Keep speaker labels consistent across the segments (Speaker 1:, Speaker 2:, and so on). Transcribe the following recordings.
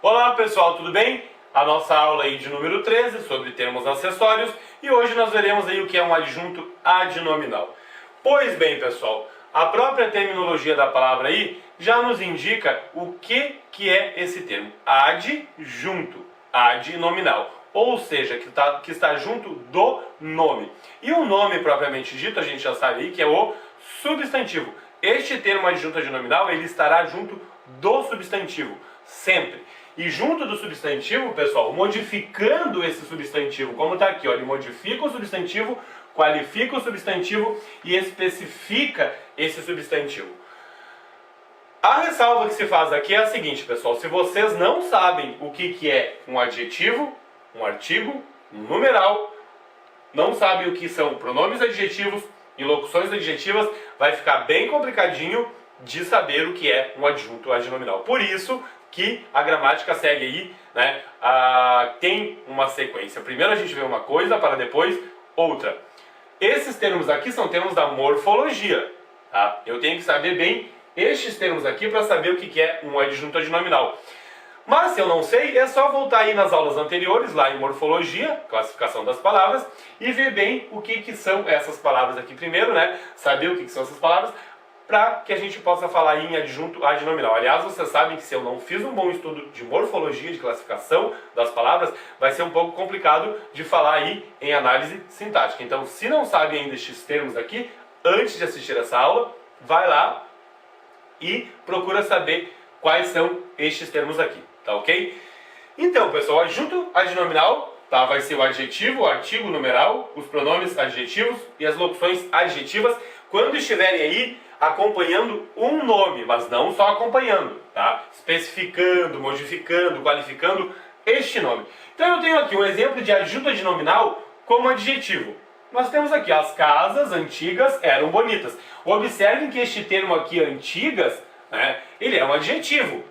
Speaker 1: Olá pessoal, tudo bem? A nossa aula aí de número 13 sobre termos acessórios e hoje nós veremos aí o que é um adjunto adnominal. Pois bem pessoal, a própria terminologia da palavra aí já nos indica o que é esse termo, adjunto, adnominal, ou seja, que está junto do nome. E o nome propriamente dito a gente já sabe aí que é o substantivo. Este termo adjunto adnominal ele estará junto do substantivo, sempre. E junto do substantivo, pessoal, modificando esse substantivo, como está aqui, ó, ele modifica o substantivo, qualifica o substantivo e especifica esse substantivo. A ressalva que se faz aqui é a seguinte, pessoal, se vocês não sabem o que é um adjetivo, um artigo, um numeral, não sabem o que são pronomes adjetivos e locuções adjetivas, vai ficar bem complicadinho de saber o que é um adjunto adnominal. Por isso que a gramática segue aí, né, tem uma sequência. Primeiro a gente vê uma coisa para depois outra. Esses termos aqui são termos da morfologia, tá? Eu tenho que saber bem estes termos aqui para saber o que é um adjunto adnominal. Mas se eu não sei, é só voltar aí nas aulas anteriores, lá em morfologia, classificação das palavras, e ver bem o que são essas palavras aqui primeiro, né? Saber o que são essas palavras, para que a gente possa falar aí em adjunto adnominal. Aliás, vocês sabem que se eu não fiz um bom estudo de morfologia, de classificação das palavras, vai ser um pouco complicado de falar aí em análise sintática. Então, se não sabe ainda estes termos aqui, antes de assistir essa aula, vai lá e procura saber quais são estes termos aqui, tá ok? Então, pessoal, adjunto adnominal, tá, vai ser o adjetivo, o artigo, o numeral, os pronomes adjetivos e as locuções adjetivas, quando estiverem aí acompanhando um nome, mas não só acompanhando, tá? Especificando, modificando, qualificando este nome. Então eu tenho aqui um exemplo de adjunto adnominal como adjetivo. Nós temos aqui, as casas antigas eram bonitas. Observem que este termo aqui, antigas, né, ele é um adjetivo.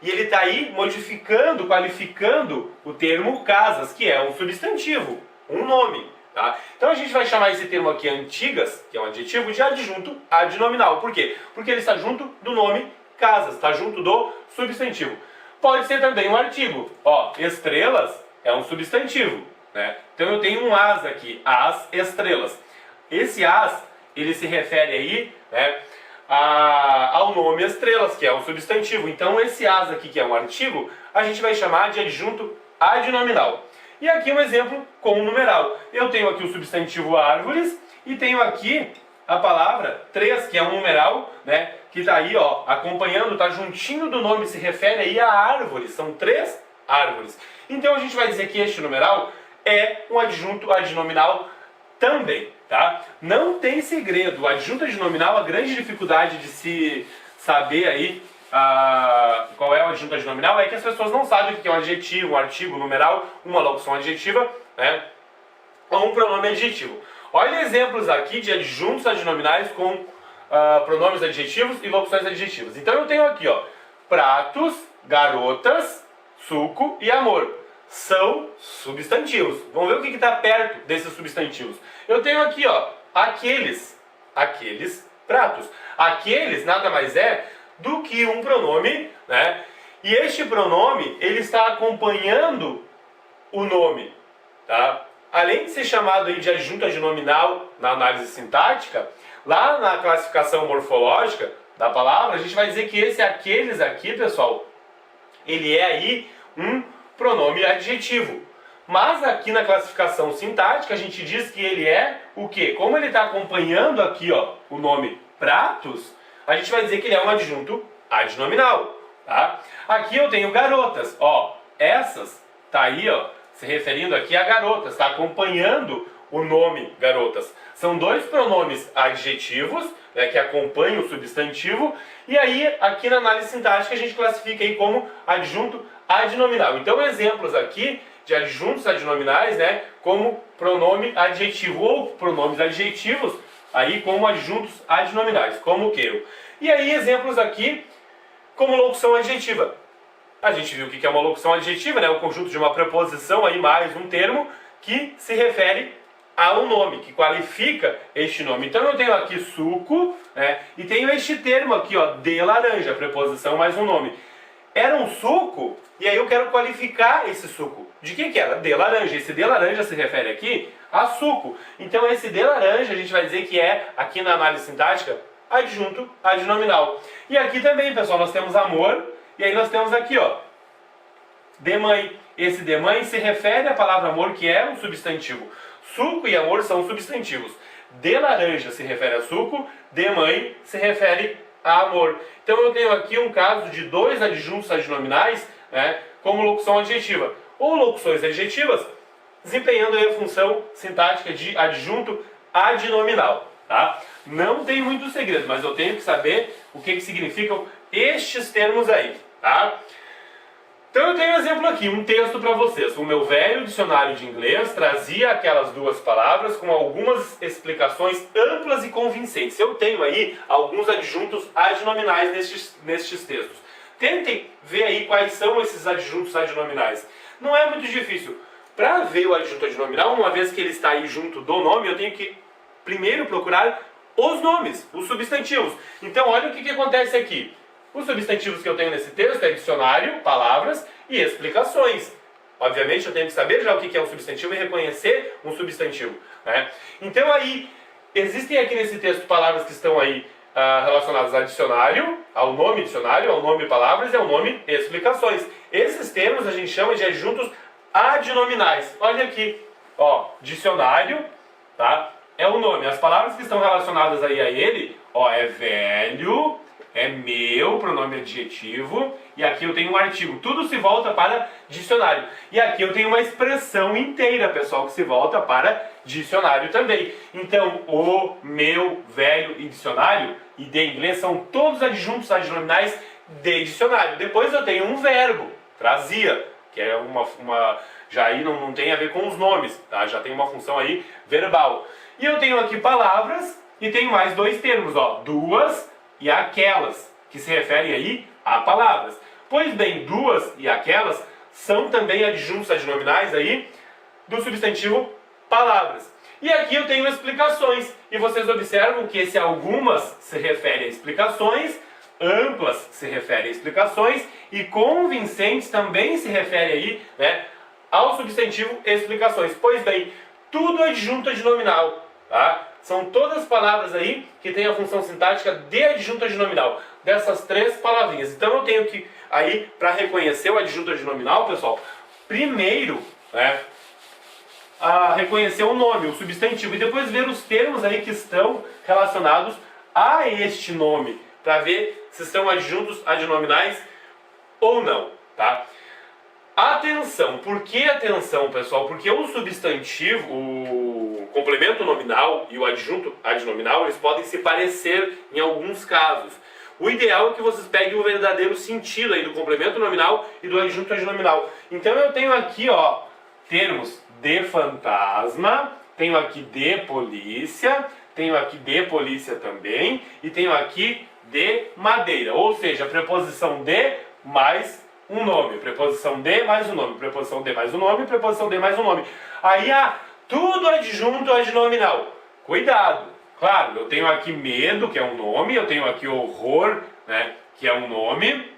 Speaker 1: E ele está aí modificando, qualificando o termo casas, que é um substantivo, um nome. Tá? Então a gente vai chamar esse termo aqui, antigas, que é um adjetivo, de adjunto adnominal. Por quê? Porque ele está junto do nome casas, está junto do substantivo. Pode ser também um artigo. Ó, estrelas é um substantivo, né? Então eu tenho um as aqui, as estrelas. Esse as, ele se refere aí, né, ao nome estrelas, que é um substantivo. Então esse as aqui, que é um artigo, a gente vai chamar de adjunto adnominal. E aqui um exemplo com um numeral. Eu tenho aqui o substantivo árvores e tenho aqui a palavra 3, que é um numeral, né, que está aí, ó, acompanhando, está juntinho do nome, se refere aí a árvores. São 3 árvores. Então a gente vai dizer que este numeral é um adjunto adnominal também, tá? Não tem segredo. O adjunto adnominal, a grande dificuldade de se saber aí qual é o adjunto adnominal é que as pessoas não sabem o que é um adjetivo, um artigo, um numeral, uma locução adjetiva, né, ou um pronome adjetivo. Olha exemplos aqui de adjuntos adnominais com pronomes adjetivos e locuções adjetivas. Então eu tenho aqui, ó, pratos, garotas, suco e amor. São substantivos. Vamos ver o que está perto desses substantivos. Eu tenho aqui, ó, aqueles pratos. Aqueles nada mais é do que um pronome, né? E este pronome, ele está acompanhando o nome, tá? Além de ser chamado aí de adjunto adnominal na análise sintática, lá na classificação morfológica da palavra, a gente vai dizer que esse aqueles aqui, pessoal, ele é aí um pronome adjetivo. Mas aqui na classificação sintática, a gente diz que ele é o quê? Como ele está acompanhando aqui, ó, o nome pratos, a gente vai dizer que ele é um adjunto adnominal, tá? Aqui eu tenho garotas, ó, essas, tá aí, ó, se referindo aqui a garotas, está acompanhando o nome garotas. São dois pronomes adjetivos, né, que acompanham o substantivo, e aí aqui na análise sintática a gente classifica aí como adjunto adnominal. Então exemplos aqui de adjuntos adnominais, né, como pronome adjetivo ou pronomes adjetivos, aí como adjuntos adnominais, como o que? E aí exemplos aqui como locução adjetiva. A gente viu o que é uma locução adjetiva, né, o conjunto de uma preposição aí mais um termo que se refere a um nome, que qualifica este nome. Então eu tenho aqui suco, né, e tenho este termo aqui, ó, de laranja, preposição mais um nome. era um suco, e aí eu quero qualificar esse suco. De que era? De laranja. Esse de laranja se refere aqui a suco. Então esse de laranja a gente vai dizer que é, aqui na análise sintática, adjunto adnominal. E aqui também, pessoal, nós temos amor, e aí nós temos aqui, ó, de mãe. Esse de mãe se refere à palavra amor, que é um substantivo. Suco e amor são substantivos. De laranja se refere a suco, de mãe se refere a amor. Então eu tenho aqui um caso de dois adjuntos adnominais, né, como locução adjetiva. Ou locuções adjetivas, desempenhando aí a função sintática de adjunto adnominal. Tá? Não tem muito segredo, mas eu tenho que saber o que significam estes termos aí. Tá? Então eu tenho um exemplo aqui, um texto para vocês. O meu velho dicionário de inglês trazia aquelas duas palavras com algumas explicações amplas e convincentes. Eu tenho aí alguns adjuntos adnominais nestes textos. Tentem ver aí quais são esses adjuntos adnominais. Não é muito difícil. Para ver o adjunto adnominal, uma vez que ele está aí junto do nome, eu tenho que primeiro procurar os nomes, os substantivos. Então olha o que acontece aqui. Os substantivos que eu tenho nesse texto é dicionário, palavras e explicações. Obviamente eu tenho que saber já o que é um substantivo e reconhecer um substantivo. Né? Então aí, existem aqui nesse texto palavras que estão aí relacionadas a dicionário, ao nome dicionário, ao nome palavras e ao nome explicações. Esses termos a gente chama de adjuntos adnominais. Olha aqui, ó, dicionário, tá? É o nome. As palavras que estão relacionadas aí a ele, ó, é velho, é meu, pronome adjetivo, e aqui eu tenho um artigo. Tudo se volta para dicionário. E aqui eu tenho uma expressão inteira, pessoal, que se volta para dicionário também. Então, o, meu, velho e dicionário, e de inglês, são todos adjuntos adnominais de dicionário. Depois eu tenho um verbo, trazia, que é já aí não tem a ver com os nomes, tá? Já tem uma função aí verbal. E eu tenho aqui palavras, e tenho mais dois termos, ó, duas e aquelas, que se referem aí a palavras. Pois bem, duas e aquelas são também adjuntos adnominais aí do substantivo palavras. E aqui eu tenho explicações, e vocês observam que esse algumas se refere a explicações, amplas se refere a explicações, e convincentes também se refere aí, né, ao substantivo explicações. Pois bem, tudo adjunto adnominal, tá? São todas palavras aí que têm a função sintática de adjunto adnominal, dessas três palavrinhas. Então eu tenho que, aí, para reconhecer o adjunto adnominal, pessoal, primeiro, né, reconhecer o nome, o substantivo, e depois ver os termos aí que estão relacionados a este nome, para ver se são adjuntos adnominais ou não, tá? Atenção, por que atenção, pessoal? Porque o substantivo, o complemento nominal e o adjunto adnominal, eles podem se parecer em alguns casos. O ideal é que vocês peguem o verdadeiro sentido aí do complemento nominal e do adjunto adnominal. Então eu tenho aqui, ó, termos de fantasma, tenho aqui de polícia, tenho aqui de polícia também, e tenho aqui de madeira. Ou seja, a preposição de mais um nome, preposição de mais um nome, preposição de mais um nome, preposição de mais um nome. Aí tudo adjunto adnominal. Cuidado! Claro, eu tenho aqui medo, que é um nome, eu tenho aqui horror, né, que é um nome,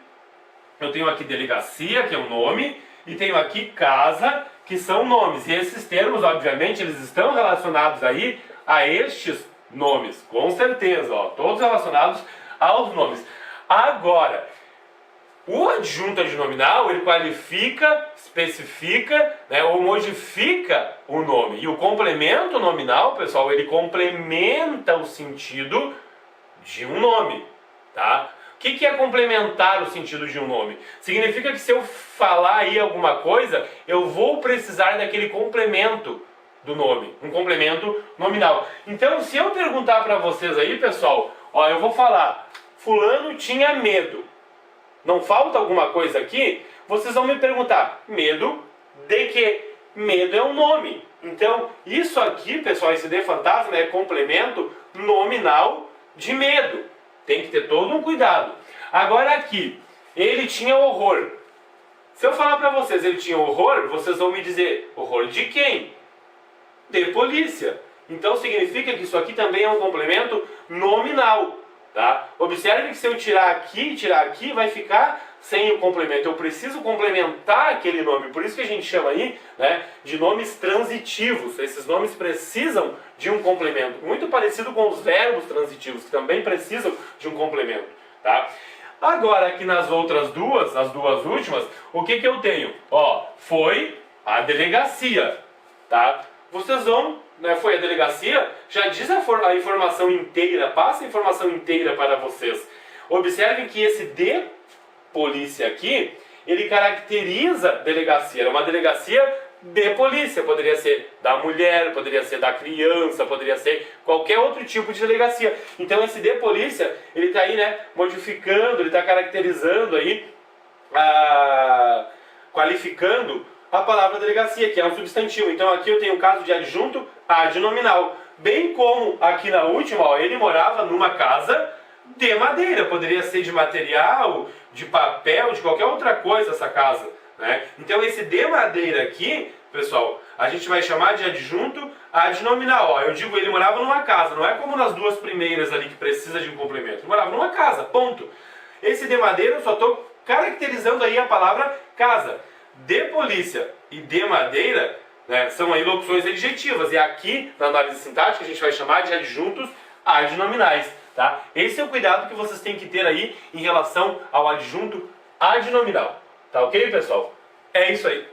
Speaker 1: eu tenho aqui delegacia, que é um nome, e tenho aqui casa, que são nomes. E esses termos, obviamente, eles estão relacionados aí a estes nomes, com certeza, ó, todos relacionados aos nomes. Agora, o adjunto adnominal, ele qualifica, especifica, né, ou modifica o nome. E o complemento nominal, pessoal, ele complementa o sentido de um nome, tá? O que é complementar o sentido de um nome? Significa que se eu falar aí alguma coisa, eu vou precisar daquele complemento do nome, um complemento nominal. Então, se eu perguntar para vocês aí, pessoal, ó, eu vou falar, fulano tinha medo. Não falta alguma coisa aqui? Vocês vão me perguntar, medo de quê? Medo é um nome. Então, isso aqui, pessoal, esse de fantasma é complemento nominal de medo. Tem que ter todo um cuidado. Agora aqui, ele tinha horror. Se eu falar para vocês, ele tinha horror, vocês vão me dizer, horror de quem? De polícia. Então significa que isso aqui também é um complemento nominal. Tá? Observe que se eu tirar aqui e tirar aqui, vai ficar sem o complemento. Eu preciso complementar aquele nome. Por isso que a gente chama aí, né, de nomes transitivos. Esses nomes precisam de um complemento. Muito parecido com os verbos transitivos, que também precisam de um complemento. Tá? Agora, aqui nas outras duas, as duas últimas, o que eu tenho? Ó, foi a delegacia. Tá? Vocês vão, né, foi a delegacia, já diz a informação inteira, passa a informação inteira para vocês. Observem que esse de polícia aqui, ele caracteriza delegacia. Era uma delegacia de polícia. Poderia ser da mulher, poderia ser da criança, poderia ser qualquer outro tipo de delegacia. Então esse de polícia, ele está aí, né, modificando, ele está caracterizando aí, qualificando a palavra delegacia, que é um substantivo. Então aqui eu tenho o caso de adjunto adnominal. Bem como aqui na última, ó, ele morava numa casa de madeira. Poderia ser de material, de papel, de qualquer outra coisa essa casa, né? Então esse de madeira aqui, pessoal, a gente vai chamar de adjunto adnominal. Ó, eu digo ele morava numa casa, não é como nas duas primeiras ali que precisa de um complemento. Ele morava numa casa, ponto. Esse de madeira eu só estou caracterizando aí a palavra casa. De polícia e de madeira, né, são aí locuções adjetivas. E aqui, na análise sintática, a gente vai chamar de adjuntos adnominais. Tá? Esse é o cuidado que vocês têm que ter aí em relação ao adjunto adnominal. Tá ok, pessoal? É isso aí.